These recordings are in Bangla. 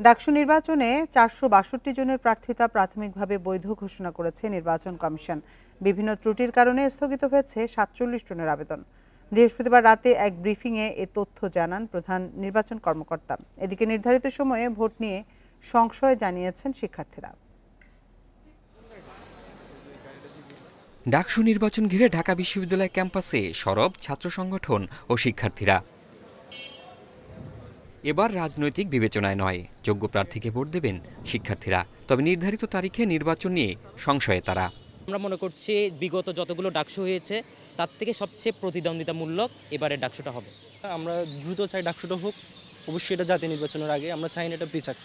ডাকসু নির্বাচনে ৪৬২ জনের প্রার্থিতা প্রাথমিকভাবে বৈধ ঘোষণা করেছে নির্বাচন কমিশন। বিভিন্ন ত্রুটির কারণে স্থগিত হয়েছে ৪৭ জনের আবেদন। বৃহস্পতিবার রাতে এক ব্রিফিংয়ে এ তথ্য জানান প্রধান নির্বাচন কর্মকর্তা। এদিকে নির্ধারিত সময়ে ভোট নিয়ে সংশয় জানিয়েছেন শিক্ষার্থীরা। ডাকসু নির্বাচন ঘিরে ঢাকা বিশ্ববিদ্যালয় ক্যাম্পাসে সরব ছাত্র সংগঠন ও শিক্ষার্থীরা। এবার রাজনৈতিক বিবেচনায় নয়, যোগ্য প্রার্থীকে ভোট দেবেন শিক্ষার্থীরা। তবে নির্ধারিত তারিখে নির্বাচন নিয়ে সংশয়ে তারা। আমরা মনে করছি বিগত যতগুলো ডাকসু হয়েছে তার থেকে সবচেয়ে প্রতিদ্বন্দ্বিতামূলক এবারে ডাকসুটা হবে। আমরা দ্রুত চাই ডাকসুটা হোক, অবশ্যই এটা জাতীয় নির্বাচনের আগে, আমরা চাই না এটা পিছাক।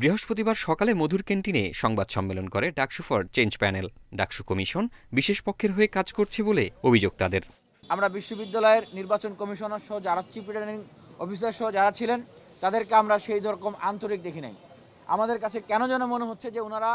বৃহস্পতিবার সকালে মধুর ক্যান্টিনে সংবাদ সম্মেলন করে DUCSU for change panel. DUCSU commission বিশেষ পক্ষের হয়ে কাজ করছে বলে অভিযোগ তাদের। আমরা বিশ্ববিদ্যালয়ের নির্বাচন কমিশনার সহ যারা চিফ রিটার্নিং অফিসার সহ যারা ছিলেন তাদেরকে আমরা সেই রকম আন্তরিক দেখি নাই। আমাদের কাছে কেন যেন মনে হচ্ছে যে ওনারা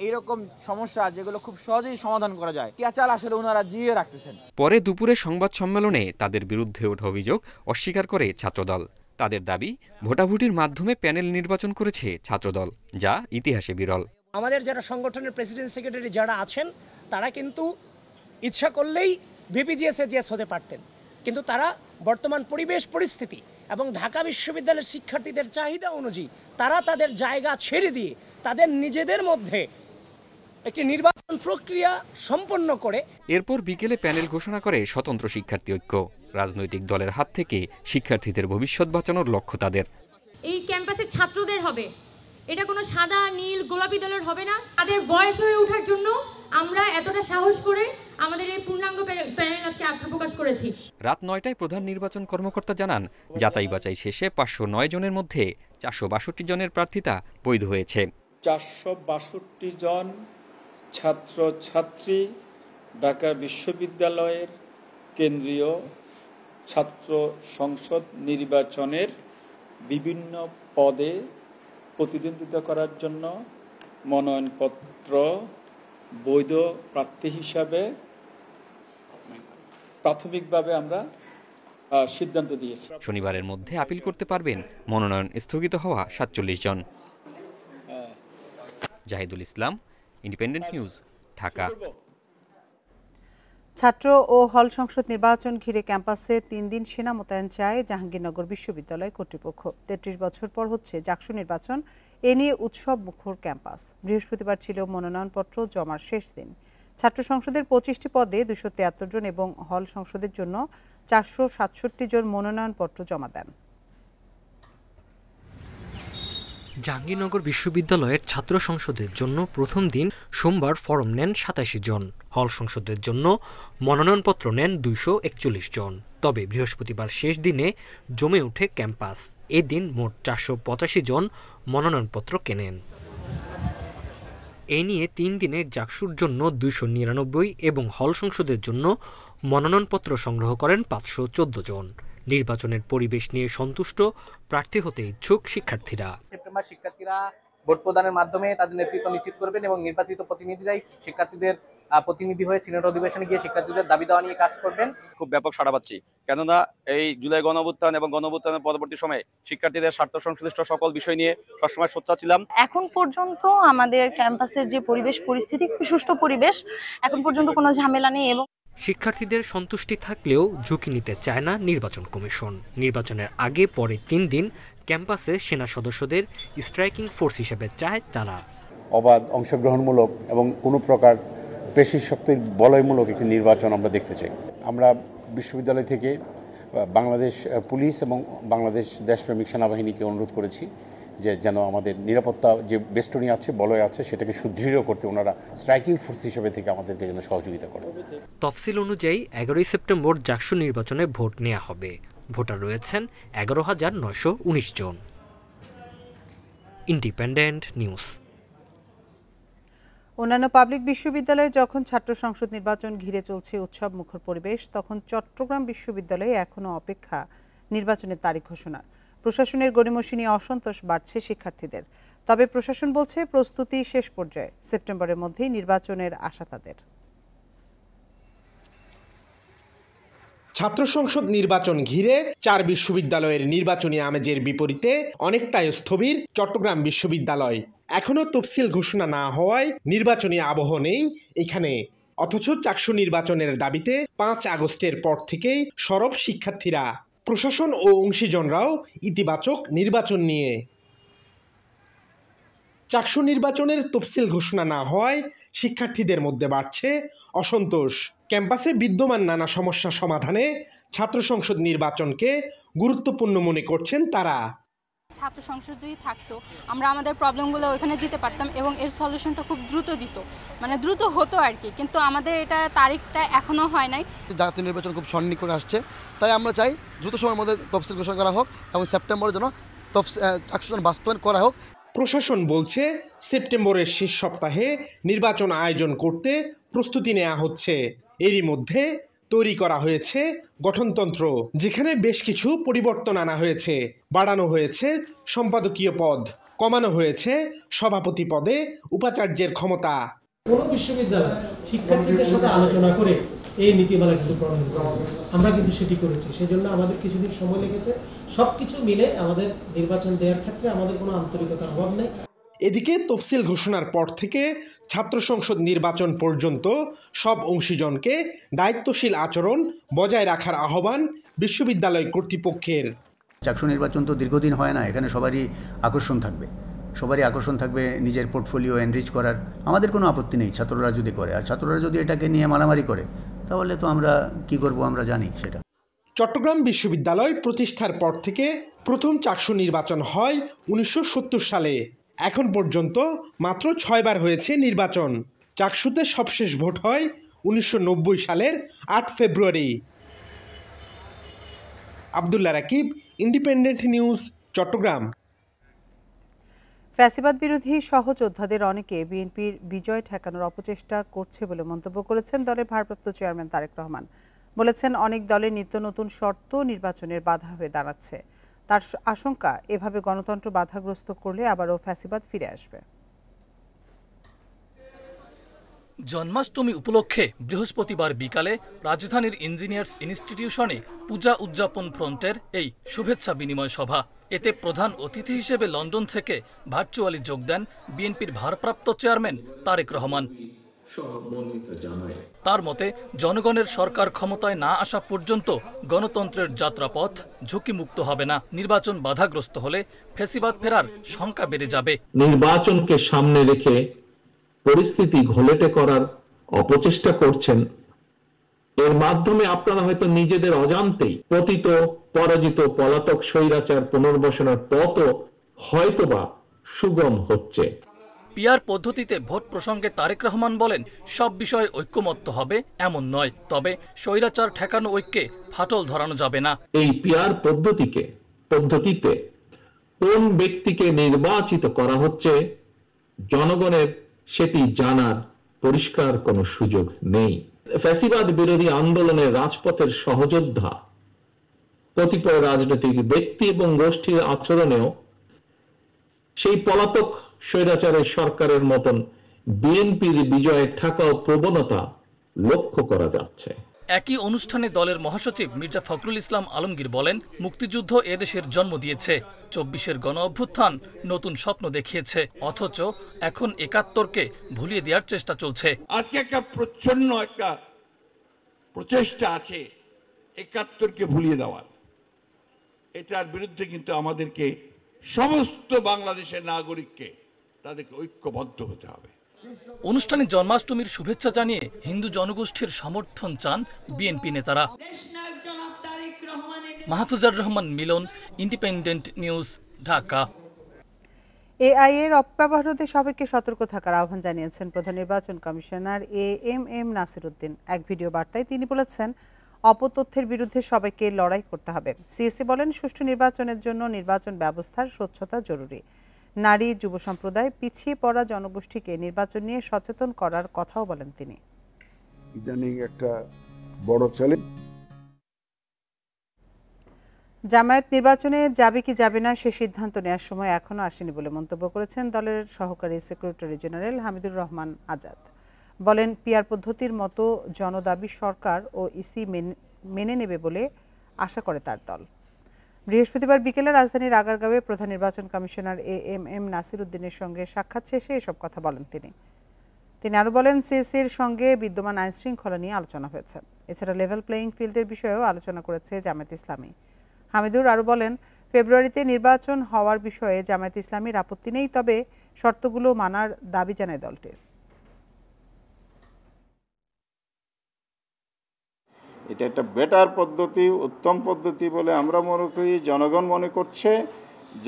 এইরকম সমস্যা যেগুলো খুব সহজেই সমাধান করা যায় ক্যাচাল আসলে ওনারা জিয়ে রাখতেছেন। পরে দুপুরে সংবাদ সম্মেলনে তাদের বিরুদ্ধে ওঠা অভিযোগ অস্বীকার করে ছাত্রদল। তাদের দাবি, ভোটাভুটির মাধ্যমে প্যানেল নির্বাচন করেছে ছাত্রদল, যা ইতিহাসে বিরল। আমাদের যারা সংগঠনের প্রেসিডেন্ট সেক্রেটারি যারা আছেন তারা কিন্তু ইচ্ছা করলেই ভিপিজিএস হতে পারতেন, কিন্তু তারা বর্তমান পরিবেশ পরিস্থিতি এবং ঢাকা বিশ্ববিদ্যালয়ের শিক্ষার্থীদের চাহিদা অনুযায়ী তারা তাদের জায়গা ছেড়ে দিয়ে তাদের নিজেদের মধ্যে একটি নির্বাচন প্রক্রিয়া সম্পন্ন করে এরপর বিকেলে প্যানেল ঘোষণা করে স্বতন্ত্র শিক্ষার্থী ঐক্য। রাজনৈতিক দলের হাত থেকে শিক্ষার্থীদের ভবিষ্যৎ বাঁচানোর লক্ষ্য তাদের। এই ক্যাম্পাসে ছাত্রদের হবে, এটা কোনো সাদা নীল গোলাপি দলের হবে না। তাদের ভয়েস হয়ে ওঠার জন্য আমরা এতটা সাহস করে আমাদের এই পূর্ণাঙ্গ প্যানেল আজকে আত্মপ্রকাশ করেছি। রাত ৯টায় প্রধান নির্বাচন কর্মকর্তা জানান, যাচাই বাছাই শেষে ৫০৯ জনের মধ্যে ৪৬২ জনের প্রার্থিতা বৈধ হয়েছে। ৪৬২ জন ছাত্রছাত্রী ঢাকা বিশ্ববিদ্যালয়ের কেন্দ্রীয় ছাত্র সংসদ নির্বাচনের বিভিন্ন পদে প্রতিদ্বন্দ্বিতা করার জন্য মনোনয়নপত্র বৈধ প্রার্থী হিসাবে প্রাথমিকভাবে আমরা সিদ্ধান্ত দিয়েছি। শনিবারের মধ্যে আপিল করতে পারবেন মনোনয়ন স্থগিত হওয়া ৪৭ জন। জাহিদুল ইসলাম, ইন্ডিপেন্ডেন্ট নিউজ, ঢাকা। ছাত্র ও হল সংসদ নির্বাচন ঘিরে ক্যাম্পাসে ৩ দিন সেনা মোতায়েন চায় জাহাঙ্গীরনগর বিশ্ববিদ্যালয় কর্তৃপক্ষ। ৩৩ বছর পর হচ্ছে ডাকসু নির্বাচন, এ নিয়ে উৎসব মুখর ক্যাম্পাস। বৃহস্পতিবার ছিল মনোনয়নপত্র জমার শেষ দিন। ছাত্র সংসদের ২৫টি পদে ২৭৩ জন এবং হল সংসদের জন্য ৪৬৭ জন মনোনয়নপত্র জমা দেন। জাহাঙ্গীরনগর বিশ্ববিদ্যালয়ের ছাত্র সংসদের জন্য প্রথম দিন সোমবার ফরম নেন ৮৭ জন, হল সংসদের জন্য মনোনয়নপত্র নেন ২৪১ জন। তবে বৃহস্পতিবার শেষ দিনে জমে ওঠে ক্যাম্পাস। এদিন মোট ৪৮৫ জন মনোনয়নপত্র কেনেন। এ নিয়ে ৩ দিনে ডাকসুর জন্য ২৯৯ এবং হল সংসদের জন্য মনোনয়নপত্র সংগ্রহ করেন ৫১৪ জন। নির্বাচনের পরিবেশ নিয়ে সন্তুষ্ট, প্রার্থী হতে ইচ্ছুক শিক্ষার্থীরা। সেপ্টেম্বর শিক্ষার্থীরা ভোট প্রদানের মাধ্যমে তাদের নেতৃত্ব নিশ্চিত করবেন এবং নির্বাচিত প্রতিনিধিরাই শিক্ষার্থীদের প্রতিনিধি হয়ে সিনেট অধিবেশনে গিয়ে শিক্ষার্থীদের দাবি দেওয়া নিয়ে কাজ করবেন। খুব ব্যাপক সাড়া পাচ্ছি, কেননা এই জুলাই গণঅভ্যুত্থান এবং গণঅভ্যুত্থানের পরবর্তী সময়ে শিক্ষার্থীদের স্বার্থ সংশ্লিষ্ট সকল বিষয় নিয়ে সবসময় সোচ্চার ছিলাম। এখন পর্যন্ত আমাদের ক্যাম্পাসের যে পরিবেশ পরিস্থিতি খুব সুষ্ঠু পরিবেশ, এখন পর্যন্ত কোনো ঝামেলা নেই। এবং শিক্ষার্থীদের সন্তুষ্টি থাকলেও ঝুঁকি নিতে চায় না নির্বাচন কমিশন। নির্বাচনের আগে পরে ৩ দিন ক্যাম্পাসে সেনা সদস্যদের স্ট্রাইকিং ফোর্স হিসেবে চায় তারা। অবাধ, অংশগ্রহণমূলক এবং কোনো প্রকার পেশি শক্তির বলয়মূলক একটি নির্বাচন আমরা দেখতে চাই। আমরা বিশ্ববিদ্যালয় থেকে বাংলাদেশ পুলিশ এবং বাংলাদেশ দেশপ্রেমিক সেনাবাহিনীকে অনুরোধ করেছি যে যেন আমাদের নিরাপত্তা যে বেষ্টনী আছে, বলয় আছে, সেটাকে সুদৃঢ় করতে ওনারা স্ট্রাইকিং ফোর্স হিসেবে থেকে আমাদেরকে যেন সহযোগিতা করে। তফসিল অনুযায়ী ১১ই সেপ্টেম্বর ডাকসু নির্বাচনে ভোট নেওয়া হবে। ভোটার রয়েছেন ১১,৯১৯ জন। Independent news. অন্যান্য পাবলিক বিশ্ববিদ্যালয়ে যখন ছাত্র সংসদ নির্বাচন ঘিরে চলছে উৎসব মুখর পরিবেশ, তখন চট্টগ্রাম বিশ্ববিদ্যালয়ে এখনও অপেক্ষা নির্বাচনের তারিখ ঘোষণার। প্রশাসনের গড়িমসি নিয়ে অসন্তোষ বাড়ছে শিক্ষার্থীদের। তবে প্রশাসন বলছে প্রস্তুতি শেষ পর্যায়ে, সেপ্টেম্বরের মধ্যেই নির্বাচনের আশা তাদের। ছাত্র সংসদ নির্বাচন ঘিরে 4 বিশ্ববিদ্যালয়ের নির্বাচনী আমেজের বিপরীতে অনেকটাই স্থবির চট্টগ্রাম বিশ্ববিদ্যালয়। এখনও তফসিল ঘোষণা না হওয়ায় নির্বাচনী আবহ নেই এখানে। অথচ চাকসু নির্বাচনের দাবিতে 5 আগস্টের পর থেকেই সরব শিক্ষার্থীরা। প্রশাসন ও অংশীজনরাও ইতিবাচক নির্বাচন নিয়ে। চাকসু নির্বাচনের তফসিল ঘোষণা না হওয়ায় শিক্ষার্থীদের মধ্যে বাড়ছে অসন্তোষ। ক্যাম্পাসে বিদ্যমান নানা সমস্যা সমাধানে ছাত্র সংসদ নির্বাচনকে গুরুত্বপূর্ণ মনে করছেন তারা। ছাত্র সংসদ যদি থাকতো আমরা আমাদের প্রবলেমগুলো ওখানে দিতে পারতাম এবং এর সলিউশনটা খুব দ্রুত দিত, মানে দ্রুত হতো আর কি। কিন্তু আমাদের এটা তারিখটা এখনো হয় নাই। জাতীয় নির্বাচন খুব সন্নিকট করে আসছে, তাই আমরা চাই দ্রুত সময়ের মধ্যে তফসিল ঘোষণা করা হোক এবং সেপ্টেম্বরের জন্য চাকসু বাস্তবায়ন করা হোক। প্রশাসন বলছে সেপ্টেম্বরের শেষ সপ্তাহে নির্বাচন আয়োজন করতে প্রস্তুতি নেওয়া হচ্ছে। এরই মধ্যে তৈরি করা হয়েছে গঠনতন্ত্র, যেখানে বেশ কিছু পরিবর্তন আনা হয়েছে। বাড়ানো হয়েছে সম্পাদকীয় পদ, কমানো হয়েছে সভাপতি পদে উপাচার্যের ক্ষমতা। কোনো বিশ্ববিদ্যালয় শিক্ষার্থীদের সাথে আলোচনা করে এই নীতিমালা কিন্তু প্রণয়ন করা হবে। আমরা কিন্তু সেটি করেছি, সেজন্য আমাদের কিছুদিন সময় লেগেছে। সবকিছু মিলে আমাদের নির্বাচন দেওয়ার ক্ষেত্রে আমাদের কোনো আন্তরিকতার অভাব নেই। এদিকে তফসিল ঘোষণার পর থেকে ছাত্র সংসদ নির্বাচন পর্যন্ত সব অংশীজনকে দায়িত্বশীল আচরণ বজায় রাখার আহ্বান বিশ্ববিদ্যালয় কর্তৃপক্ষের। চাকসু নির্বাচন তো দীর্ঘদিন হয় না, এখানে সবারই আকর্ষণ থাকবে নিজের পোর্টফোলিও এনরিচ করার। আমাদের কোনো আপত্তি নেই ছাত্ররা যদি করে, আর ছাত্ররা যদি এটাকে নিয়ে মারামারি করে তাহলে তো আমরা কি করব আমরা জানি সেটা। চট্টগ্রাম বিশ্ববিদ্যালয় প্রতিষ্ঠার পর থেকে প্রথম চাকসু নির্বাচন হয় 1970 সালে। এখন পর্যন্ত মাত্র 6 বার হয়েছে নির্বাচন। চাকসুতে সবশেষ ভোট হয় 1990 সালের 8 February. Abdullah Rakib, independent news, Chattogram. ফ্যাসিবাদ বিরোধী সহযোদ্ধাদের অনেকে বিএনপির বিজয় ঠেকানোর অপচেষ্টা করছে বলে মন্তব্য করেছেন দলের ভারপ্রাপ্ত চেয়ারম্যান তারেক রহমান। বলেছেন, অনেক দলের নিত্য নতুন শর্ত নির্বাচনের বাধা হয়ে দাঁড়াচ্ছে। তার আশঙ্কা, এভাবে গণতন্ত্র বাধাগ্রস্ত করলে আবারও ফ্যাসিবাদ ফিরে আসবে। জন্মাষ্টমী উপলক্ষে বৃহস্পতিবার বিকালে রাজধানীর ইঞ্জিনিয়ার্স ইনস্টিটিউশনে পূজা উদযাপন ফ্রন্টের এই শুভেচ্ছা বিনিময় সভা। এতে প্রধান অতিথি হিসেবে লন্ডন থেকে ভার্চুয়ালি যোগ দেন বিএনপির ভারপ্রাপ্ত চেয়ারম্যান তারেক রহমান। তার মতে, জনগণের সরকার ক্ষমতায় না আসা পর্যন্ত গণতন্ত্রের যাত্রাপথ ঝুঁকিমুক্ত হবে না। নির্বাচন বাধাগ্রস্ত হলে ফ্যাসিবাদ ফেরার শঙ্কা বেড়ে যাবে। নির্বাচনকে সামনে রেখে পরিস্থিতি ঘোলেটে করার অপচেষ্টা করছেন। এর মাধ্যমে আপনারা হয়তো নিজেদের অজান্তেই পতিত, পরাজিত, পলাতক স্বৈরাচার পুনর্বাসনের পথও হয়তোবা সুগম হচ্ছে। পিআর পদ্ধতিতে ভোট প্রসঙ্গে তারেক রহমান বলেন, সব বিষয়ে ঐক্যমত্য হবে এমন নয়, তবে স্বৈরাচার ঠেকানো ঐক্যে ফাটল ধরানো যাবে না। এই পিআর পদ্ধতিতে কোন ব্যক্তিকে নির্বাচিত করা হচ্ছে জনগণের সেটি জানার পরিষ্কার কোনো সুযোগ নেই। ফ্যাসিবাদ বিরোধী আন্দোলনের রাজপথের সহযোদ্ধা কতিপয় রাজনৈতিক ব্যক্তি এবং গোষ্ঠীর আচরণেও সেই পলাতক স্বৈরাচারের সরকারের মতন বিএনপির বিজয়ের ঠেকাও প্রবণতা লক্ষ্য করা যাচ্ছে। একই অনুষ্ঠানে দলের মহাসচিব মির্জা ফখরুল ইসলাম আলমগীর বলেন, মুক্তিযুদ্ধ এদেশের জন্ম দিয়েছে, 24-এর গণ অভ্যুত্থান নতুন স্বপ্ন দেখিয়েছে, অথচ এখন 71-কে ভুলিয়ে দেওয়ার চেষ্টা চলছে। আজকে একটা প্রচ্ছন্ন একটা প্রচেষ্টা আছে 71-কে ভুলিয়ে দেওয়ার। এটার বিরুদ্ধে কিন্তু আমাদেরকে সমস্ত বাংলাদেশের নাগরিককে তাদেরকে ঐক্যবদ্ধ হতে হবে। অনুষ্ঠানে জন্মাষ্টমীর শুভেচ্ছা জানিয়ে হিন্দু জনগোষ্ঠীর সমর্থন চান বিএনপি নেতারা। মাহফুজার রহমান মিলন, ইন্ডিপেন্ডেন্ট নিউজ, ঢাকা। এআই এর অপব্যবহার রোধে সবাইকে সতর্ক থাকার আহ্বান জানিয়েছেন প্রধান নির্বাচন কমিশনার এএমএম নাসির উদ্দিন। এক ভিডিও বার্তায় তিনি বলেছেন, অপতথ্যের বিরুদ্ধে সবাইকে লড়াই করতে হবে। সিএসি বলেন, সুষ্ঠু নির্বাচনের জন্য নির্বাচন ব্যবস্থার স্বচ্ছতা জরুরি। নারী, যুব সম্প্রদায়, পিছিয়ে পড়া জনগোষ্ঠীকে নির্বাচন নিয়ে সচেতন করার কথাও বলেন তিনি। ইদানিং একটা বড় চ্যালেঞ্জ। জামায়াত নির্বাচনে যাবে কি যাবে না সে সিদ্ধান্ত নেওয়ার সময় এখনো আসেনি বলে মন্তব্য করেছেন দলের সহকারী সেক্রেটারি জেনারেল হামিদুর রহমান আজাদ। বলেন, পিআর পদ্ধতির মতো জনদাবি সরকার ও ইসি মেনে নেবে বলে আশা করে তার দল। বৃহস্পতিবার বিকেলে রাজধানীর আগারগাঁওয়ে প্রধান নির্বাচন কমিশনার AMM নাসির উদ্দিনের সঙ্গে সাক্ষাৎ শেষে এসব কথা বলেন তিনি আরও বলেন, সিএসির সঙ্গে বিদ্যমান আইনশৃঙ্খলা নিয়ে আলোচনা হয়েছে। এছাড়া লেভেল প্লেয়িং ফিল্ডের বিষয়েও আলোচনা করেছে জামায়াত ইসলামী। হামিদুর আরও বলেন, ফেব্রুয়ারিতে নির্বাচন হওয়ার বিষয়ে জামায়াত ইসলামীর আপত্তি নেই, তবে শর্তগুলো মানার দাবি জানায় দলটির। এটা একটা বেটার পদ্ধতি, উত্তম পদ্ধতি বলে আমরা মনে করি। জনগণ মনে করছে,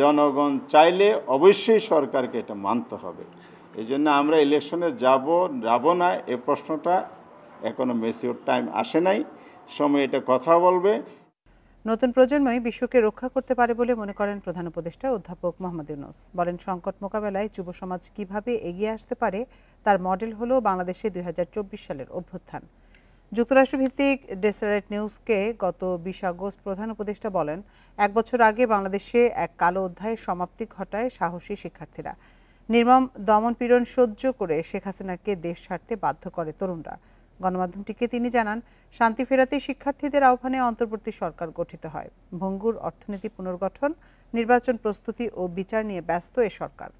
জনগণ চাইলে অবশ্যই সরকারকে এটা মানতে হবে। এই জন্য আমরা ইলেকশনে যাব না এ প্রশ্নটা এখনো ম্যাচিউর টাইম আসে নাই, সময় এটা কথা বলবে। নতুন প্রজন্মই বিশ্বকে রক্ষা করতে পারে বলে মনে করেন প্রধান উপদেষ্টা অধ্যাপক মোহাম্মদ ইউনূস। বলেন, সংকট মোকাবেলায় যুব সমাজ কিভাবে এগিয়ে আসতে পারে তার মডেল হলো বাংলাদেশে 2024 সালের অভ্যুত্থান। যুক্তরাষ্ট্রভিত্তিক ডেসারেট নিউজকে গত 20 আগস্ট প্রধান উপদেষ্টা বলেন, 1 বছর আগে বাংলাদেশে এক কালো অধ্যায়ের সমাপ্তি ঘটায় সাহসী শিক্ষার্থীরা। নির্মম দমন-পীড়ন সহ্য করে শেখ হাসিনাকে দেশ ছাড়তে বাধ্য করে তরুণরা। গণমাধ্যমটিকে তিনি জানান, শান্তি ফেরাতে শিক্ষার্থীদের আহ্বানে অন্তর্বর্তী সরকার গঠিত হয়। ভঙ্গুর অর্থনীতি পুনর্গঠন, নির্বাচন প্রস্তুতি ও বিচার নিয়ে ব্যস্ত এ সরকার।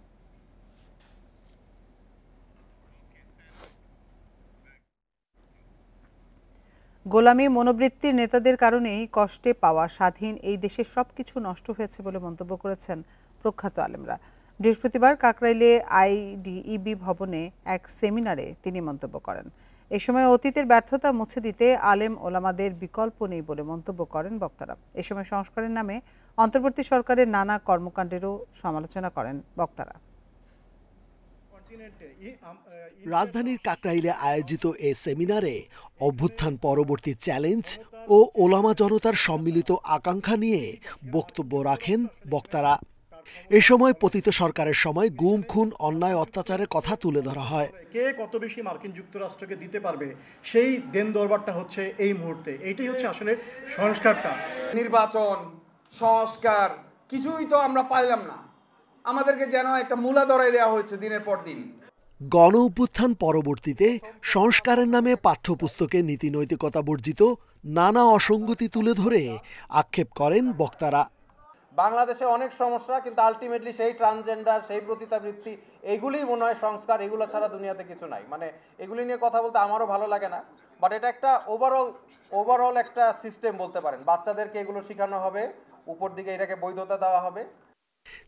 গোলামী মনোবৃত্তির নেতাদের কারণেই কষ্টে পাওয়া স্বাধীন এই দেশের সবকিছু নষ্ট হয়েছে বলে মন্তব্য করেছেন প্রখ্যাত আলেমরা। বৃহস্পতিবার কাকরাইলে IDEB ভবনে এক সেমিনারে তিনি মন্তব্য করেন। এ সময় অতীতের ব্যর্থতা মুছে দিতে আলেম ওলামাদের বিকল্প নেই বলে মন্তব্য করেন বক্তারা। এ সময় সংস্কারের নামে অন্তর্বর্তী সরকারের নানা কর্মকাণ্ডেরও সমালোচনা করেন বক্তারা। রাজধানীর কাকরাইলে আয়োজিত এ সেমিনারে অভ্যুত্থান পরবর্তী চ্যালেঞ্জ ও ওলামা জনতার সম্মিলিত আকাঙ্ক্ষা নিয়ে বক্তব্য রাখেন বক্তারা। এ সময় পতিত সরকারের সময় গুম, খুন, অন্যায়, অত্যাচারের কথা তুলে ধরা হয়। কে কত বেশি মার্কিন যুক্তরাষ্ট্রকে দিতে পারবে সেই দেন দরবারটা হচ্ছে এই মুহূর্তে। এইটাই হচ্ছে আসলে সংস্কারটা। নির্বাচন, সংস্কার কিছুই তো আমরা পাইলাম না। আমাদেরকে যেন একটা মূলা ধরাই দেওয়া হয়েছে দিনের পর দিন। গণ অভ্যুত্থান পরবর্তীতে সংস্কারের নামে পাঠ্যপুস্তকে নীতিনৈতিকতা বর্জিত নানা অসঙ্গতি তুলে ধরে আক্ষেপ করেন বক্তারা। বাংলাদেশে অনেক সমস্যা, কিন্তু আলটিমেটলি সেই ট্রান্সজেন্ডার, সেই পতিতাবৃত্তি, এগুলিই মনে হয় সংস্কার। এগুলো ছাড়া দুনিয়াতে কিছু নাই। মানে এগুলি নিয়ে কথা বলতে আমারও ভালো লাগে না, বাট এটা একটা ওভারঅল একটা সিস্টেম বলতে পারেন। বাচ্চাদেরকে এগুলো শেখানো হবে, উপর দিকে এটাকে বৈধতা দেওয়া হবে।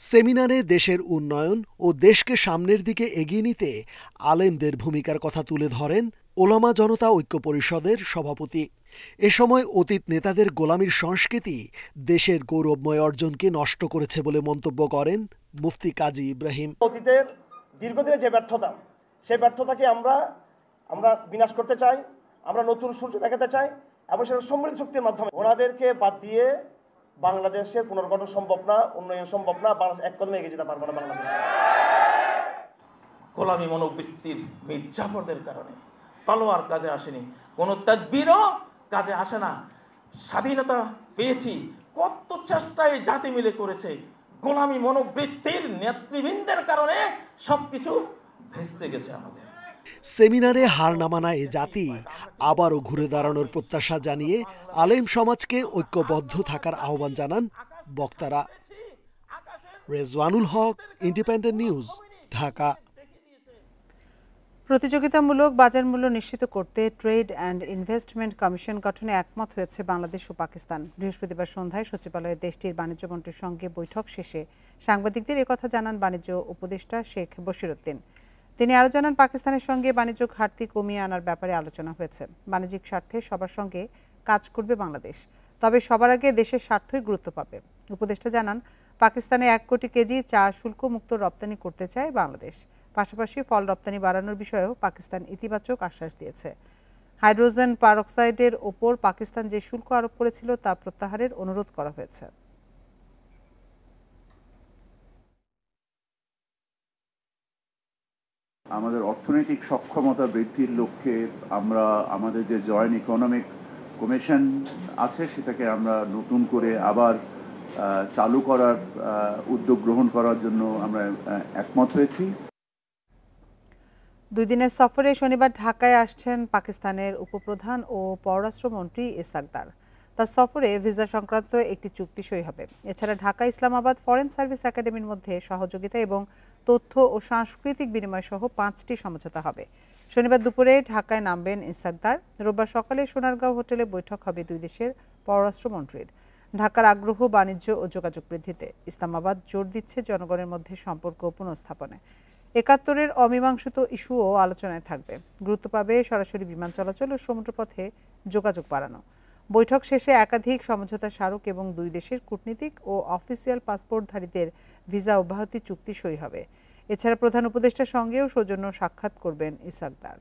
সেমিনারে দেশের উন্নয়ন ও দেশকে সামনের দিকে এগিয়ে নিতে আলেমদের ভূমিকার কথা তুলে ধরেন ওলামা জনতা ঐক্য পরিষদের সভাপতি। এ সময় অতীত নেতাদের গোলামির সংস্কৃতি দেশের গৌরবময় অর্জনকে নষ্ট করেছে বলে মন্তব্য করেন মুফতি কাজী ইব্রাহিম। অতীতের দীর্ঘদিনের যে ব্যর্থতা, সেই ব্যর্থতাকে আমরা বিনাশ করতে চাই। আমরা নতুন সূর্য দেখাতে চাই এবং সেটা সম্মিলিত শক্তির মাধ্যমে। ওনাদেরকে বাদ দিয়ে বাংলাদেশের পুনর্গঠন সম্ভব না, উন্নয়ন সম্ভব না। বাংলাদেশ এক কদমে এগিয়ে যেতে পারবো না। বাংলাদেশ গোলামী মনোবৃত্তির মির্জাফরদের কারণে তলোয়ার কাজে আসেনি, কোনো তাদবীরও কাজে আসে না। স্বাধীনতা পেয়েছি, কত চেষ্টায় জাতি মিলে করেছে। গোলামী মনোবৃত্তির নেতৃবৃন্দের কারণে সবকিছু ভেস্তে গেছে আমাদের। সেমিনারে হার না মানা এ জাতি আবারও ঘুরে দাঁড়ানোর প্রত্যাশা জানিয়ে আলেম সমাজকে ঐক্যবদ্ধ থাকার আহ্বান জানান বক্তারা। রেজওয়ানুল হক, ইন্ডিপেন্ডেন্ট নিউজ, ঢাকা। প্রতিযোগিতামূলক বাজার মূল্য নিশ্চিত করতে ট্রেড অ্যান্ড ইনভেস্টমেন্ট কমিশন গঠনে একমত হয়েছে বাংলাদেশ ও পাকিস্তান। বৃহস্পতিবার সন্ধ্যায় সচিবালয়ে দেশটির বাণিজ্য মন্ত্রীর সঙ্গে বৈঠক শেষে সাংবাদিকদের একথা জানান বাণিজ্য উপদেষ্টা শেখ বশির উদ্দিন। তিনি আরও জানান, পাকিস্তানের সঙ্গে বাণিজ্য ঘাটতি কমিয়ে আনার ব্যাপারে আলোচনা হয়েছে। বাণিজ্যিক স্বার্থে সবার সঙ্গে কাজ করবে বাংলাদেশ, তবে সবার আগে দেশের স্বার্থই গুরুত্ব পাবে। উপদেষ্টা জানান, পাকিস্তানে 1 কোটি কেজি চা শুল্কমুক্ত রপ্তানি করতে চায় বাংলাদেশ। পাশাপাশি ফল রপ্তানি বাড়ানোর বিষয়েও পাকিস্তান ইতিবাচক আশ্বাস দিয়েছে। হাইড্রোজেন পারঅক্সাইডের ওপর পাকিস্তান যে শুল্ক আরোপ করেছিল তা প্রত্যাহারের অনুরোধ করা হয়েছে। আমাদের অর্থনৈতিক সক্ষমতা বৃদ্ধির লক্ষ্যে আমরা আমাদের যে জয়েন্ট ইকোনমিক কমিশন আছে সেটাকে আমরা নতুন করে আবার চালু করার উদ্যোগ গ্রহণ করার জন্য আমরা একমত হয়েছি। দুই দিনের সফরে শনিবার ঢাকায় আসছেন পাকিস্তানের উপপ্রধান ও পররাষ্ট্রমন্ত্রী ইসাকদার। তার সফরে ভিসা সংক্রান্ত একটি চুক্তি সই হবে। এছাড়া ঢাকা ইসলামাবাদ ফরেন সার্ভিস একাডেমির মধ্যে সহযোগিতা এবং তথ্য ও সাংস্কৃতিক বিনিময় সহ 5টি সমঝোতা হবে। শনিবার দুপুরে ঢাকায় নামবেন ইসাকদার। রোববার সকালে সোনারগাঁও হোটেলে বৈঠক হবে দুই দেশের পররাষ্ট্রমন্ত্রীর। ঢাকার আগ্রহ বাণিজ্য ও যোগাযোগ বৃদ্ধিতে। ইসলামাবাদ জোর দিচ্ছে জনগণের মধ্যে সম্পর্ক পুনঃস্থাপনে। ৭১-এর অমীমাংসিত ইস্যুও আলোচনায় থাকবে। গুরুত্ব পাবে সরাসরি বিমান চলাচল ও সমুদ্রপথে যোগাযোগ বাড়ানো। বৈঠক শেষে একাধিক সমঝোতা স্মারক এবং দুই দেশের কূটনীতিক ও অফিসিয়াল পাসপোর্টধারীদের ভিসা অব্যাহতি চুক্তি সই হবে। এছাড়া প্রধান উপদেষ্টার সঙ্গেও সৌজন্য সাক্ষাৎ করবেন ইসাকদার।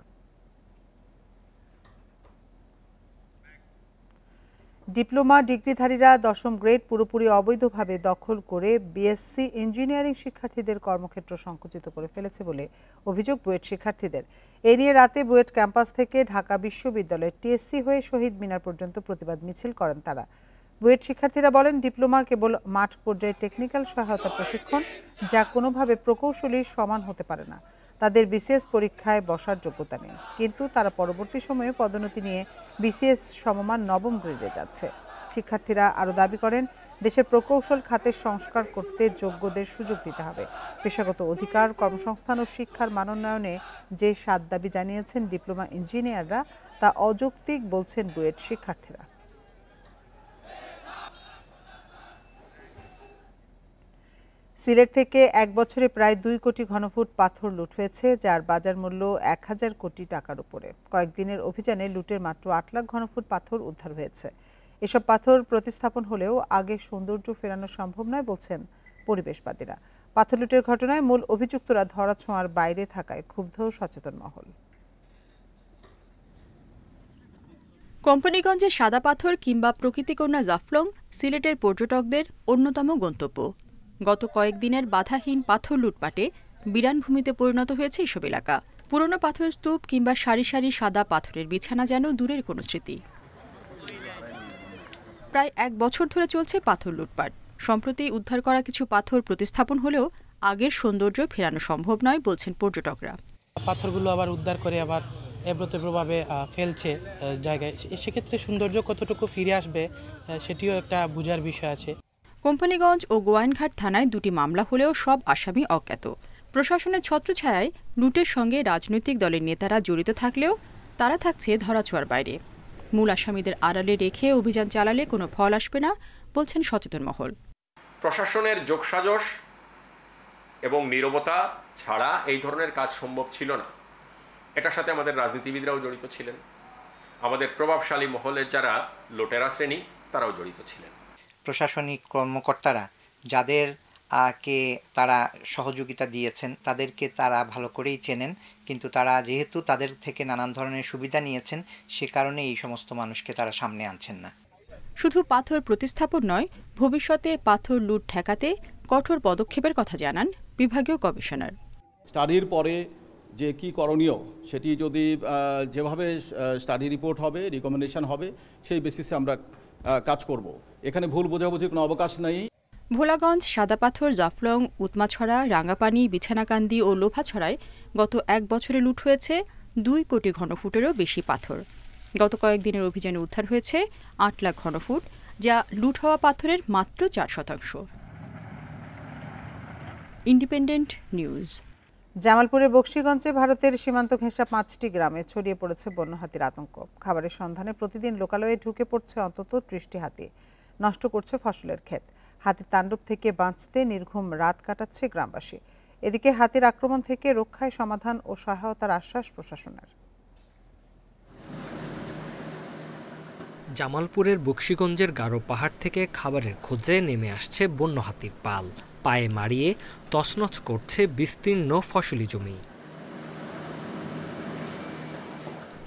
ডিপ্লোমা ডিগ্রিধারীরা ১০ম গ্রেড পুরোপুরি অবৈধভাবে দখল করে বিএসসি ইঞ্জিনিয়ারিং শিক্ষার্থীদের কর্মক্ষেত্র সংকুচিত করে ফেলেছে বলে অভিযোগ বুয়েট শিক্ষার্থীদের। এ নিয়ে রাতে বুয়েট ক্যাম্পাস থেকে ঢাকা বিশ্ববিদ্যালয়ের টিএসসি হয়ে শহীদ মিনার পর্যন্ত প্রতিবাদ মিছিল করেন তারা। বুয়েট শিক্ষার্থীরা বলেন, ডিপ্লোমা কেবল মাঠ পর্যায়ে টেকনিক্যাল সহায়তা প্রশিক্ষণ, যা কোনোভাবে প্রকৌশলীর সমান হতে পারে না। তাদের বিসিএস পরীক্ষায় বসার যোগ্যতা নেই, কিন্তু তারা পরবর্তী সময়ে পদোন্নতি নিয়ে বিসিএস সমমান ৯ম গ্রেডে যাচ্ছে। শিক্ষার্থীরা আরও দাবি করেন, দেশের প্রকৌশল খাতের সংস্কার করতে যোগ্যদের সুযোগ দিতে হবে। পেশাগত অধিকার, কর্মসংস্থান ও শিক্ষার মানোন্নয়নে যে ৭ দাবি জানিয়েছেন ডিপ্লোমা ইঞ্জিনিয়াররা, তা অযৌক্তিক বলছেন বুয়েট শিক্ষার্থীরা। সিলেট থেকে এক বছরে প্রায় ২ কোটি ঘনফুট পাথর লুট হয়েছে, যার বাজার মূল্য ১,০০০ কোটি টাকার উপরে। কয়েকদিনের অভিযানে লুটের মাত্র ৮ লাখ ঘনফুট পাথর উদ্ধার হয়েছে। এসব পাথর প্রতিস্থাপন হলেও আগের সৌন্দর্য ফেরানো সম্ভব নয় বলছেন পরিবেশবাদীরা। পাথর লুটের ঘটনায় মূল অভিযুক্তরা ধরাছোঁয়ার বাইরে থাকায় ক্ষুব্ধ সচেতন মহল। কোম্পানিগঞ্জের সাদা পাথর কিংবা প্রকৃতিকন্যা জাফলং সিলেটের পর্যটকদের অন্যতম গন্তব্য। গত কয়েকদিনের বাধাহীন পাথর লুটপাটে বিরানভূমিতে পরিণত হয়েছে এসব এলাকা। পুরনো পাথরের স্তূপ কিংবা সারি সারি সাদা পাথরের বিছানা যেন দূরের কোনো স্মৃতি। প্রায় ১ বছর ধরে চলছে পাথর লুটপাট। সম্প্রতি উদ্ধার করা কিছু পাথর প্রতিস্থাপন হলেও আগের সৌন্দর্য ফেরানো সম্ভব নয় বলছেন পর্যটকরা। পাথরগুলো আবার উদ্ধার করে আবার এবড়োতেবড়োভাবে ফেলছে জায়গায়, সেক্ষেত্রে সৌন্দর্য কতটুকু ফিরে আসবে সেটিও একটা বোঝার বিষয় আছে। কোম্পানিগঞ্জ ও গোয়াইনঘাট থানায় ২টি মামলা হলেও সব আসামি অজ্ঞাত। প্রশাসনের ছত্রছায়ায় লুটের সঙ্গে রাজনৈতিক দলের নেতারা জড়িত থাকলেও তারা থাকছে ধরাছোঁয়ার বাইরে। মূল আসামিদের আড়ালে রেখে অভিযান চালালে কোনো ফল আসবে না বলছেন সচেতন মহল। প্রশাসনের যোগসাজশ এবং নীরবতা ছাড়া এই ধরনের কাজ সম্ভব ছিল না। এটার সাথে আমাদের রাজনীতিবিদরাও জড়িত ছিলেন, আমাদের প্রভাবশালী মহলের যারা লুটেরা শ্রেণী তারাও জড়িত ছিলেন। প্রশাসনিক কর্মকর্তারা যাদের কে তারা সহযোগিতা দিয়েছেন তাদেরকে তারা ভালো করেই চেনেন, কিন্তু তারা যেহেতু তাদের থেকে নানান ধরনের সুবিধা নিয়েছেন সে কারণে এই সমস্ত মানুষকে তারা সামনে আনছেন না। শুধু পাথর প্রতিস্থাপন নয়, ভবিষ্যতে পাথর লুট ঠেকাতে কঠোর পদক্ষেপের কথা জানান বিভাগীয় কমিশনার। স্টাডির পরে যে কি করণীয় সেটি যদি যেভাবে স্টাডি রিপোর্ট হবে, রিকমেন্ডেশন হবে, সেই বেসিসে আমরা কাজ করব। এখানে ভুল বোঝাবুঝির কোনো অবকাশ নেই। ভোলাগঞ্জ, সাদাপাথর, জাফলং, উৎমাছড়া, রাঙ্গাপানি, বিছানাকান্দি ও লোভাছড়ায় গত ১ বছরে লুট হয়েছে ২ কোটি ঘনফুটেরও বেশি পাথর। গত কয়েকদিনের অভিযানে উদ্ধার হয়েছে ৮ লাখ ঘনফুট, যা লুট হওয়া পাথরের মাত্র ৪%। Independent news. জামালপুরের বকশীগঞ্জে ভারতের সীমান্ত ঘেঁষা ৫টি গ্রামে ছড়িয়ে পড়েছে বন্য হাতির আতঙ্ক। খাবারের সন্ধানে প্রতিদিন লোকালয়ে ঢুকে পড়ছে অন্তত ৩০টি হাতি, নষ্ট করছে ফসলের ক্ষেত। হাতির তাণ্ডব থেকে বাঁচতে নির্ঘুম রাত কাটাচ্ছে গ্রামবাসী। এদিকে হাতির আক্রমণ থেকে রক্ষায় সমাধান ও সহায়তার আশ্বাস প্রশাসনের। জামালপুরের বকশীগঞ্জের গারো পাহাড় থেকে খাবারের খোঁজে নেমে আসছে বন্য হাতির পাল। পায়ে মারিয়ে তছনছ করছে বিস্তীর্ণ ফসলি জমি।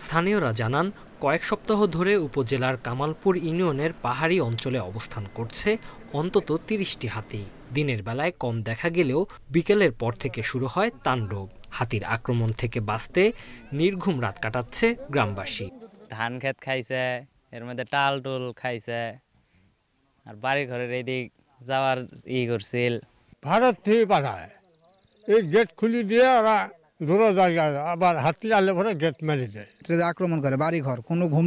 স্থানীয়রা জানান, কয়েক সপ্তাহ ধরে উপজেলার কামালপুর ইউনিয়নের পাহাড়ি অঞ্চলে অবস্থান করছে অন্তত ৩০টি হাতি। দিনের বেলায় কম দেখা গেলেও বিকেলের পর থেকে শুরু হয় তাণ্ডব। হাতির আক্রমণ থেকে বাঁচতে নির্ঘুম রাত কাটাচ্ছে গ্রামবাসী। ধান ক্ষেত খাইছে, এর মধ্যে টাল টুল খাইছে, আর বাড়ি ঘরের এদিক যাওয়ার করছিল। ভারত থেকে পাঠায়, এই গেট খুলে দিয়ে ওরা দূর জায়গায় আবার হাতি আলে পরে গেট মেরে দেয়, আক্রমণ করে বাড়ি ঘর, কোনো ঘুম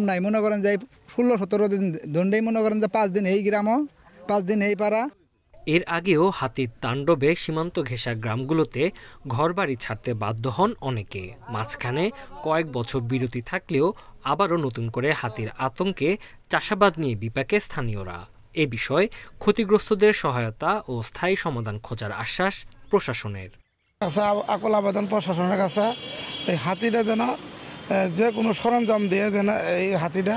নাই, মনে করেন যে 16-17 দিন দণ্ডেই মনে করেন যে 5 দিন এই গ্রামও 5 দিন এই পাড়া। এর আগেও হাতির তাণ্ডবে সীমান্ত ঘেঁষা গ্রামগুলোতে ঘরবাড়ি ছাড়তে বাধ্য হন অনেকে। মাঝখানে কয়েক বছর বিরতি থাকলেও আবারও নতুন করে হাতির আতঙ্কে চাষাবাদ নিয়ে বিপাকে স্থানীয়রা। এ বিষয়ে ক্ষতিগ্রস্তদের সহায়তা ও স্থায়ী সমাধান খোঁজার আশ্বাস প্রশাসনের। আকুল আবেদন প্রশাসনের কাছে, এই হাতিটা যেন যে কোনো সরঞ্জাম দিয়ে যেন এই হাতিটা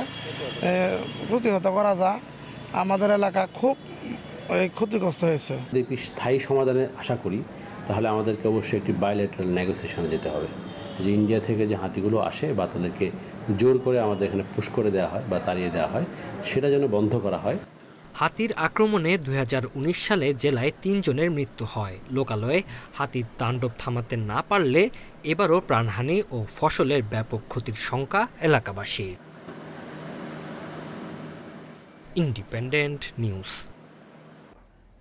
প্রতিহত করা যায়। আমাদের এলাকা খুব ক্ষতিগ্রস্ত হয়েছে। যদি স্থায়ী সমাধানে আশা করি তাহলে আমাদেরকে অবশ্যই একটি বায়োলেটারাল নেগোসিয়েশনে যেতে হবে, যে ইন্ডিয়া থেকে যে হাতিগুলো আসে বা তাদেরকে জোর করে আমাদের এখানে পুশ করে দেওয়া হয় বা তাড়িয়ে দেওয়া হয়, সেটা যেন বন্ধ করা হয়। হাতির আক্রমণে 2019 সালে জেলায় 3 জনের মৃত্যু হয়। লোকালয়ে হাতির তাণ্ডব থামাতে না পারলে এবারও প্রাণহানি ও ফসলের ব্যাপক ক্ষতির শঙ্কা এলাকাবাসীর। Independent news.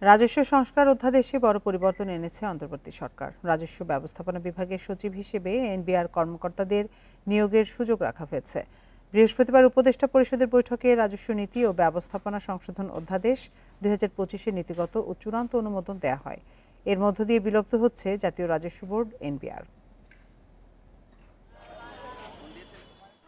রাজস্ব সংস্কার অধ্যাদেশে বড় পরিবর্তন এনেছে অন্তর্বর্তী সরকার। রাজস্ব ব্যবস্থাপনা বিভাগের সচিব হিসেবে এনবিআর কর্মকর্তাদের নিয়োগের সুযোগ রাখা হয়েছে। বৃহস্পতিবার উপদেষ্টা পরিষদের বৈঠকে রাজস্ব নীতি ও ব্যবস্থাপনা সংশোধন অধ্যাদেশ 2025-এর নীতিগত ও চূড়ান্ত অনুমোদন দেওয়া হয়। এর মধ্য দিয়ে বিলুপ্ত হচ্ছে জাতীয় রাজস্ব বোর্ড এনবিআর।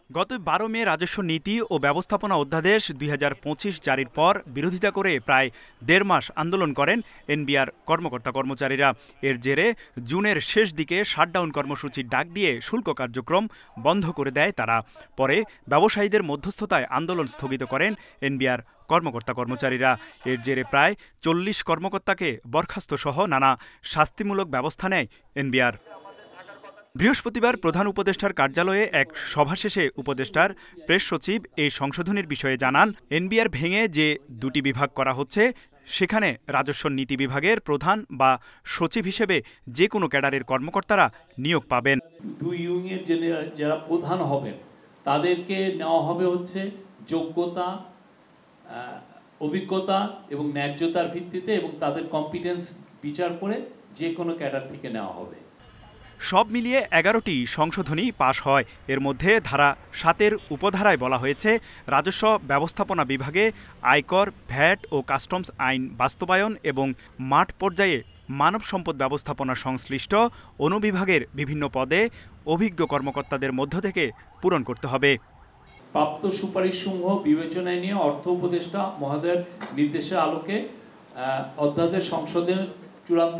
গত 12 মে রাজস্ব নীতি ও ব্যবস্থাপনা অধ্যাদেশ 2025 জারির পর বিরোধিতা করে প্রায় 1.5 মাস আন্দোলন করেন এনবিআর কর্মকর্তা কর্মচারীরা। এর জেরে জুনের শেষ দিকে শাটডাউন কর্মসূচির ডাক দিয়ে শুল্ক কার্যক্রম বন্ধ করে দেয় তারা। পরে ব্যবসায়ীদের মধ্যস্থতায় আন্দোলন স্থগিত করেন এনবিআর কর্মকর্তা কর্মচারীরা। এর জেরে প্রায় 40 কর্মকর্তাকে বরখাস্ত সহ নানা শাস্তিমূলক ব্যবস্থা নেয় এনবিআর। বৃহস্পতিবার প্রধান উপদেষ্টার কার্যালয়ে এক সভা শেষে উপদেষ্টার প্রেস সচিব এই সংশোধনের বিষয়ে জানান, এনবিআর ভেঙে যে 2টি বিভাগ করা হচ্ছে সেখানে রাজস্ব নীতি বিভাগের প্রধান বা সচিব হিসেবে যে কোনো ক্যাডারের কর্মকর্তারা নিয়োগ পাবেন। 2 ইউনিয়নের যারা প্রধান হবেন তাদেরকে নেওয়া হবে হচ্ছে যোগ্যতা, অভিজ্ঞতা এবং ন্যায্যতার ভিত্তিতে, এবং তাদের কম্পিটেন্স বিচার করে যে কোনো ক্যাডার থেকে নেওয়া হবে। সব মিলিয়ে 11টি সংশোধনী পাশ হয়। এর মধ্যে ধারা 7-এর উপধারায় বলা হয়েছে, রাজস্ব ব্যবস্থাপনা বিভাগে আয়কর, ভ্যাট ও কাস্টমস আইন বাস্তবায়ন এবং মাঠ পর্যায়ে মানব সম্পদ ব্যবস্থাপনা সংশ্লিষ্ট অনুবিভাগের বিভিন্ন পদে অভিজ্ঞ কর্মকর্তাদের মধ্য থেকে পূরণ করতে হবে। প্রাপ্ত সুপারিশসমূহ বিবেচনায় নিয়ে অর্থ উপদেষ্টা মহোদয়ের নির্দেশের আলোকে অধ্যাদেশ সংশোধনের চূড়ান্ত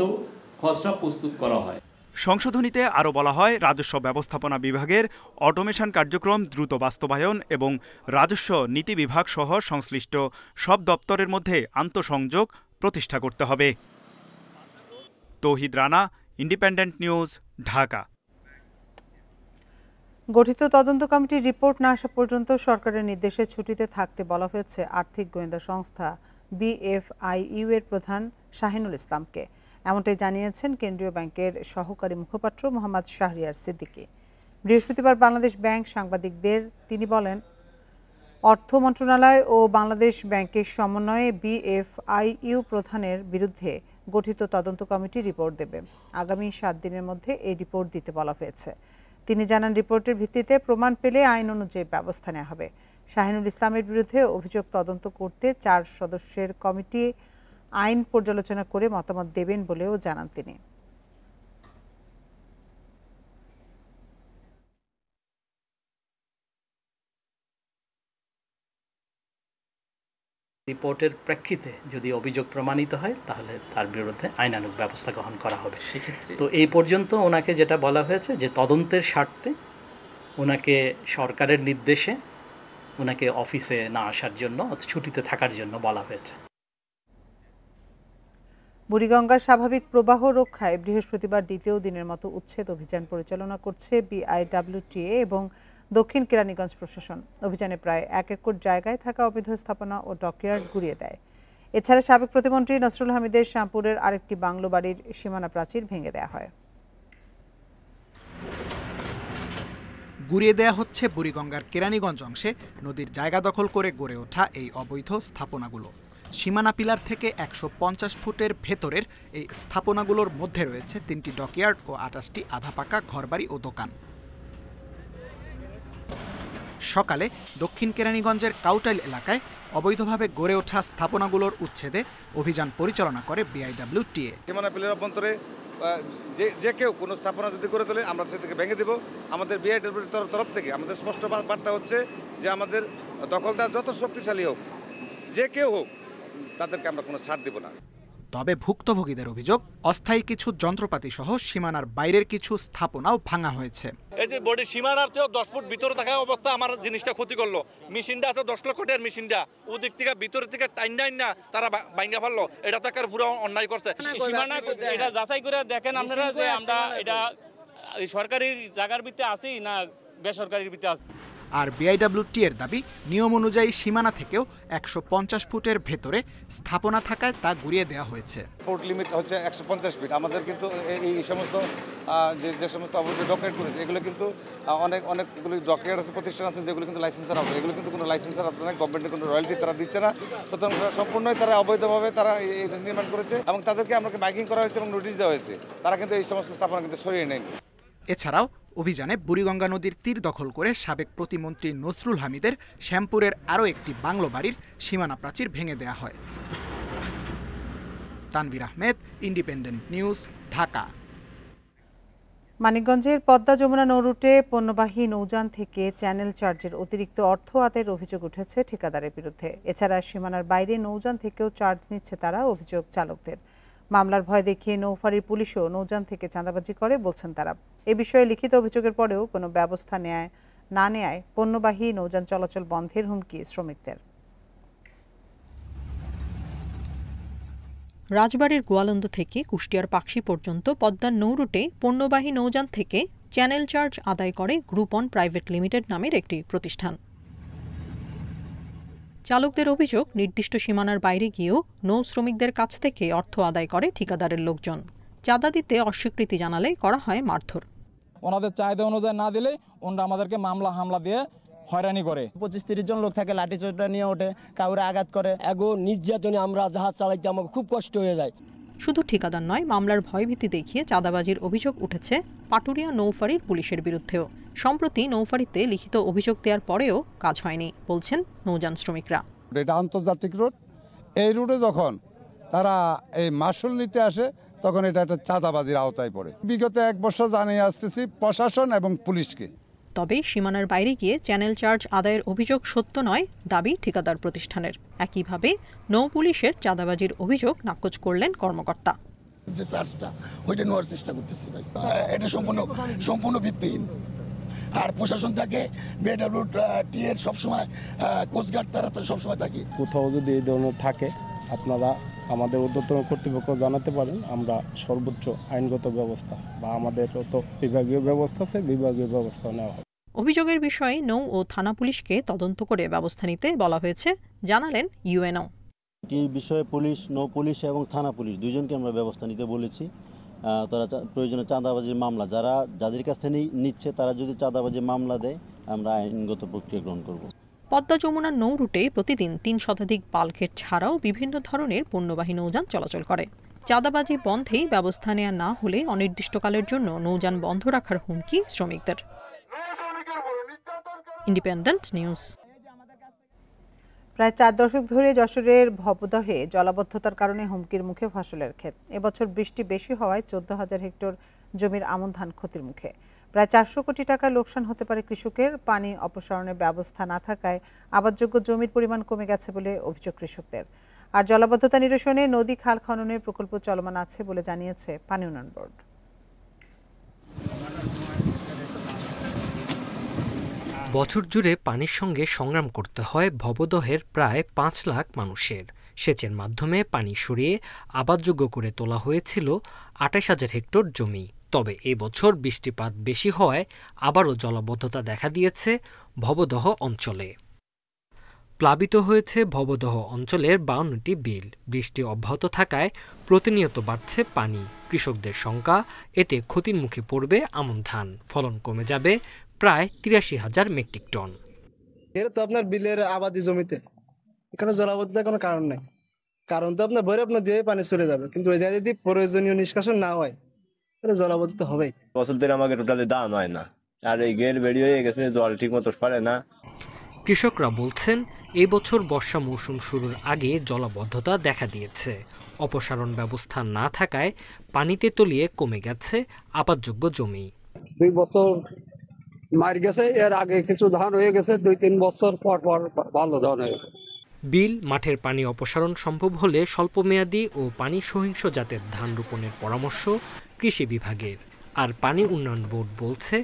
খসড়া প্রস্তুত করা হয়। সংশোধনীতে আরও বলা হয়, রাজস্ব ব্যবস্থাপনা বিভাগের অটোমেশন কার্যক্রম দ্রুত বাস্তবায়ন এবং রাজস্ব নীতি বিভাগ সহ সংশ্লিষ্ট সব দপ্তরের মধ্যে আন্তঃসংযোগ প্রতিষ্ঠা করতে হবে। তৌহিদ রানা, ইন্ডিপেন্ডেন্ট নিউজ, ঢাকা। গঠিত তদন্ত কমিটির রিপোর্ট না আসা পর্যন্ত সরকারের নির্দেশে ছুটিতে থাকতে বলা হয়েছে আর্থিক গোয়েন্দা সংস্থা BFIU এর প্রধান শাহিনুল ইসলামকে। এমনটাই জানিয়েছেন কেন্দ্রীয় ব্যাংকের সহকারী মুখপাত্র মোহাম্মদ শাহরিয়ার সিদ্দিকী। বৃহস্পতিবার বাংলাদেশ ব্যাংক সাংবাদিকদের তিনি বলেন, অর্থ মন্ত্রণালয় ও বাংলাদেশ ব্যাংকের সমন্বয়ে BFIU প্রধানের বিরুদ্ধে গঠিত তদন্ত কমিটি রিপোর্ট দেবে। আগামী 7 দিনের মধ্যে এই রিপোর্ট দিতে বলা হয়েছে। তিনি জানান, রিপোর্টের ভিত্তিতে প্রমাণ পেলে আইন অনুযায়ী ব্যবস্থা নেওয়া হবে। শাহিনুল ইসলামের বিরুদ্ধে অভিযোগ তদন্ত করতে 4 সদস্যের কমিটি আইন পর্যালোচনা করে মতামত দেবেন বলেও জানান তিনি। রিপোর্টের প্রেক্ষিতে যদি অভিযোগ প্রমাণিত হয় তাহলে তার বিরুদ্ধে আইনানুগ ব্যবস্থা গ্রহণ করা হবে। তো এই পর্যন্ত ওনাকে যেটা বলা হয়েছে যে তদন্তের স্বার্থে ওনাকে সরকারের নির্দেশে ওনাকে অফিসে না আসার জন্য, ছুটিতে থাকার জন্য বলা হয়েছে। বুড়িগঙ্গার স্বাভাবিক প্রবাহ রক্ষায় বৃহস্পতিবার দ্বিতীয় দিনের মতো উচ্ছেদ অভিযান পরিচালনা করছে BIWTA এবং দক্ষিণ কেরানীগঞ্জ প্রশাসন। অভিযানে প্রায় 1 একর জায়গায় থাকা অবৈধ স্থাপনা ও ডকইয়ার্ড গুড়িয়ে দেয়। এছাড়া সাবেক প্রতিমন্ত্রী নসরুল হামিদের শ্যামপুরের আরেকটি বাংলো বাড়ির সীমানা প্রাচীর ভেঙে দেওয়া হয়। গুড়িয়ে দেয়া হচ্ছে বুড়িগঙ্গার কেরানীগঞ্জ অংশে নদীর জায়গা দখল করে গড়ে ওঠা এই অবৈধ স্থাপনাগুলো। সীমানা পিলার থেকে ১৫০ ফুটের ভেতরের এই স্থাপনাগুলোর মধ্যে রয়েছে ৩টি ডকইয়ার্ড ও ২৮টি আধা পাকা ঘরবাড়ি ও দোকান। সকালে দক্ষিণ কেরানীগঞ্জের কাউটাইল এলাকায় অবৈধভাবে গড়ে ওঠা স্থাপনাগুলোর উচ্ছেদে অভিযান পরিচালনা করে বিআইডব্লিউটিএ। সীমানা পিলার অভ্যন্তরে যে কেউ কোনো স্থাপনা যদি করে তোলে আমরা সেটাকে ভেঙে দেব। আমাদের বিআইডব্লিউটির তরফ থেকে আমাদের স্পষ্ট বার্তা হচ্ছে যে আমাদের দখলদার যত শক্তিশালী হোক, যে কেউ হোক, তাদেরকে আমরা কোনো ছাড় দেব না। তবে ভুক্তভোগীদের অভিযোগ, অস্থায়ী কিছু যন্ত্রপাতি সহ সীমানার বাইরের কিছু স্থাপনাও ভাঙা হয়েছে। এই যে বডি সীমানার 10 ফুট ভিতরে থাকা অবস্থা আমার জিনিসটা ক্ষতি করলো। মেশিনটা আছে 10 লক্ষ টাকার মেশিনটা, ওদিক থেকে ভিতরের থেকে টাইন না তারা ভাঙা ফেললো। এটা তো একটা পুরো অন্যায় করছে। সীমানা এটা যাচাই করে দেখেন আপনারা যে আমরা এটা সরকারি জায়গার ভিতরে আছি না বেসরকারির ভিতরে আছি। আর বিআইডব্লিউটিএর দাবি, নিয়ম অনুযায়ী সীমানা থেকেও ১৫০ ফুটের ভেতরে স্থাপনা থাকায় তা ঘুরিয়ে দেওয়া হয়েছে। পোর্ট লিমিট হচ্ছে ১৫০ ফিট। আমাদের কিন্তু এই সমস্ত যে সমস্ত অবৈধ ডকইয়ার্ড করেছে এগুলো কিন্তু অনেকগুলো ডকইয়ার্ড আছে, প্রতিষ্ঠান আছে যেগুলো কিন্তু লাইসেন্সের আওতায়। এগুলো কিন্তু কোনো লাইসেন্সের আওতায় নয়, গভর্নমেন্টের কোনো রয়্যালটি তারা দিচ্ছে না। সুতরাং সম্পূর্ণই তারা অবৈধভাবে তারা নির্মাণ করেছে এবং তাদেরকে আমাকে মাইকিং করা হয়েছে এবং নোটিশ দেওয়া হয়েছে। তারা কিন্তু এই সমস্ত স্থাপনা কিন্তু সরিয়ে নেয়নি। এছাড়াও অভিযানে বুড়িগঙ্গা নদীর তীর দখল করে সাবেক প্রতিমন্ত্রী নজরুল হামিদের শ্যামপুরের আরও একটি বাংলো বাড়ির সীমানা প্রাচীর ভেঙে দেওয়া হয়। Tanvir Ahmed, independent news, Dhaka. মানিকগঞ্জের পদ্মা যমুনা নৌরুটে পণ্যবাহী নৌযান থেকে চ্যানেল চার্জের অতিরিক্ত অর্থ আদায়ের অভিযোগ উঠেছে ঠিকাদারের বিরুদ্ধে। এছাড়া সীমানার বাইরে নৌযান থেকেও চার্জ নিচ্ছে তারা, অভিযোগ চালকদের। মামলার ভয় দেখিয়ে নৌফাঁড়ির পুলিশও নৌযান থেকে চাঁদাবাজি করে বলছেন তারা। এ বিষয়ে লিখিত অভিযোগের পরেও কোনো ব্যবস্থা না নেয় পণ্যবাহী নৌযান চলাচল বন্ধের হুমকি শ্রমিকদের। রাজবাড়ীর গোয়ালন্দ থেকে কুষ্টিয়ার পাকশি পর্যন্ত পদ্মার নৌরুটে পণ্যবাহী নৌযান থেকে চ্যানেল চার্জ আদায় করে গ্রুপন প্রাইভেট লিমিটেড নামের একটি প্রতিষ্ঠান। চালকদের অভিযোগ, নির্দিষ্ট সীমানার বাইরে গিয়েও নৌ শ্রমিকদের কাছ থেকে অর্থ আদায় করে ঠিকাদারের লোকজন। চাঁদা দিতে অস্বীকৃতি জানালে করা হয় মারধর। ওনাদের চাহিদা অনুযায়ী না দিলে ওনারা আমাদেরকে হামলা দিয়ে হয়রানি করে। 25-30 জন লোক থাকে, লাঠি চোটা নিয়ে ওঠে, কাউরে আঘাত করে। এগো নির্যাতনে আমরা জাহাজ চালাইতে আমাকে খুব কষ্ট হয়ে যায়। শুধু ঠিকাদার নয়, মামলার ভয়ভীতি দেখিয়ে চাঁদাবাজির অভিযোগ উঠেছে পাটুরিয়া নৌফাঁড়ির পুলিশের বিরুদ্ধেও। সম্প্রতি নৌফাঁড়িতে লিখিত অভিযোগ দেওয়ার পরেও কাজ হয়নি বলছেন নৌযান শ্রমিকরা। এটা আন্তর্জাতিক রুট। এই রুটে যখন তারা এই মাসুল নিতে আসে তখন এটা একটা চাঁদাবাজির আওতায় পড়ে। বিগত 1 বছর জানিয়ে আসতেছি প্রশাসন এবং পুলিশকে। তবে সীমানার বাইরে গিয়ে চ্যানেল চার্জ আদায়ের অভিযোগ সত্য নয় দাবি ঠিকাদার প্রতিষ্ঠানের। একইভাবে নৌ পুলিশের চাঁদাবাজির অভিযোগ নাকচ করলেন কর্মকর্তা। যে চার্জটা ওইটা নেওয়ার চেষ্টা করতেছি ভাই, এটা সম্পূর্ণ ভিত্তিহীন। আর প্রশাসন থাকে, বিআইডব্লিউটি এর সবসময় কোস্টগার্ড তারা সবসময় থাকে। কোথাও যদি এই ধরনের থাকে আপনারা আমাদের ঊর্ধ্বতন কর্তৃপক্ষ জানাতে পারেন, আমরা সর্বোচ্চ আইনগত ব্যবস্থা বা আমাদের তো বিভাগীয় ব্যবস্থা আছে, বিভাগীয় ব্যবস্থা নেওয়া হবে। অভিযোগের বিষয়ে নৌ ও থানা পুলিশকে তদন্ত করে ব্যবস্থা নিতে বলা হয়েছে, জানালেন ইউএনও। এই বিষয়ে পুলিশ, নৌ পুলিশ এবং থানা পুলিশ দুইজনকে আমরা ব্যবস্থা নিতে বলেছি। তারা প্রয়োজনে চাঁদাবাজির মামলা যাদের কাছ থেকে নিচ্ছে তারা যদি চাঁদাবাজির মামলা দেয় আমরা আইনগত প্রক্রিয়া গ্রহণ করব। পদ্মা যমুনার নৌ রুটে প্রতিদিন 3 শতাধিক বাল্কহেড ছাড়াও বিভিন্ন ধরনের পণ্যবাহী নৌযান চলাচল করে। চাঁদাবাজি বন্ধেই ব্যবস্থা নেওয়া না হলে অনির্দিষ্টকালের জন্য নৌযান বন্ধ রাখার হুমকি শ্রমিকদের। Independent news. প্রায় 4 দশক ধরে যশোরের ভবদহে জলাবদ্ধতার কারণে হুমকির মুখে ফসলের ক্ষেত। এবছর বৃষ্টি বেশি হওয়ায় 14,000 হেক্টর জমির আমন ধান ক্ষতির মুখে। প্রায় 400 কোটি টাকা লোকসান হতে পারে কৃষকের। পানি অপসারণের ব্যবস্থা না থাকায় আবাদযোগ্য জমির পরিমাণ কমে গেছে বলে অভিযোগ কৃষকদের। আর জলাবদ্ধতা নিরসনে নদী খাল খননের প্রকল্প চলমান আছে বলে জানিয়েছে পানি উন্নয়ন বোর্ড। বছর জুড়ে পানির সঙ্গে সংগ্রাম করতে হয় ভবদহের প্রায় 5 লাখ মানুষের। সেচের মাধ্যমে পানি সরিয়ে আবাদযোগ্য করে তোলা হয়েছিল 28,000 হেক্টর জমি। তবে এবছর বৃষ্টিপাত বেশি হওয়ায় আবারও জলাবদ্ধতা দেখা দিয়েছে ভবদহ অঞ্চলে। প্লাবিত হয়েছে ভবদহ অঞ্চলের 52টি বিল। বৃষ্টি অব্যাহত থাকায় প্রতিনিয়ত বাড়ছে পানি। কৃষকদের শঙ্কা, এতে ক্ষতির মুখে পড়বে আমন ধান, ফলন কমে যাবে প্রায় 83,000 মেট্রিক টন। এর তো আপনার বিলের আবাদি জমিতে, এখানে জলাবদ্ধতার কোনো কারণ নেই। কারণ তো আপনার ভৈরব নদী হয়ে পানি চলে যাবে, কিন্তু ওই জায়গায় যদি প্রয়োজনীয় নিষ্কাশন না হয় তাহলে জলাবদ্ধ হবেই। বছর ধরে আমাকে টোটালি দাম হয় না, আর এই গেট বেড়ি হয়ে গেছে, জল ঠিক মতো পড়ে না। কৃষকরা বলছেন এই বছর বর্ষা মৌসুম শুরুর আগে জলাবদ্ধতা দেখা দিয়েছে। অপসারণ ব্যবস্থা না থাকায় পানিতে তলিয়ে কমে গেছে আবাদযোগ্য জমি। 2 বছর মার গেছে, এর আগে কিছু ধান হয়ে গেছে, 2-3 বছর পর পর ভালো ধান হয়ে গেছে। বিল মাঠের পানি অপসারণ সম্ভব হলে স্বল্পমেয়াদী ও পানি সহিংস জাতের ধান রোপণের পরামর্শ কৃষি বিভাগের। আর পানি উন্নয়ন বোর্ড বলছে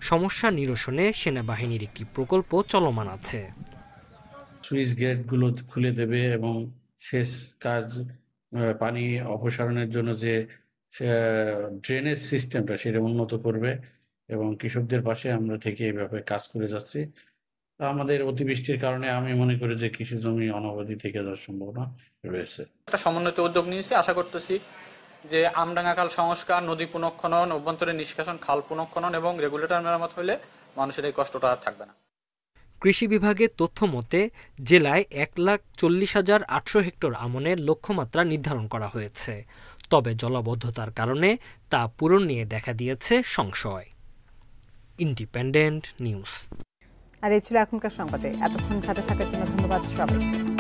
সমস্যা নিরসনে সেনাবাহিনীর একটি প্রকল্প চলমান আছে। সুইচ গেটগুলো খুলে দেবে এবং শেষ কাজ পানি অপসারণের জন্য যে ড্রেনেজ সিস্টেমটা সেটা উন্নত করবে এবং কৃষকদের পাশে আমরা থেকে এই ব্যাপারে কাজ করে যাচ্ছি। আমাদের অতিবৃষ্টির কারণে আমি মনে করি যে কৃষি জমি অনাবাদি থেকে যাওয়ার সম্ভাবনা রয়েছে। একটা সমন্বিত উদ্যোগ নিয়েছি, আশা করতেছি যে আমডাঙ্গা খাল সংস্কার, নদী পুনঃখনন, অভ্যন্তরীণ নিষ্কাশন, খাল পুনঃখনন এবং রেগুলেটর মেরামত হলে মানুষের এই কষ্টটা আর থাকবে না। কৃষি বিভাগের তথ্য মতে জেলায় 1,40,800 হেক্টর আমনের লক্ষ্যমাত্রা নির্ধারণ করা হয়েছে। তবে জলাবদ্ধতার কারণে তা পূরণ নিয়ে দেখা দিয়েছে সংশয়। Independent news. আর এই ছিল এখনকার সংবাদে। এতক্ষণ সাথে থাকার জন্য ধন্যবাদ সবাইকে।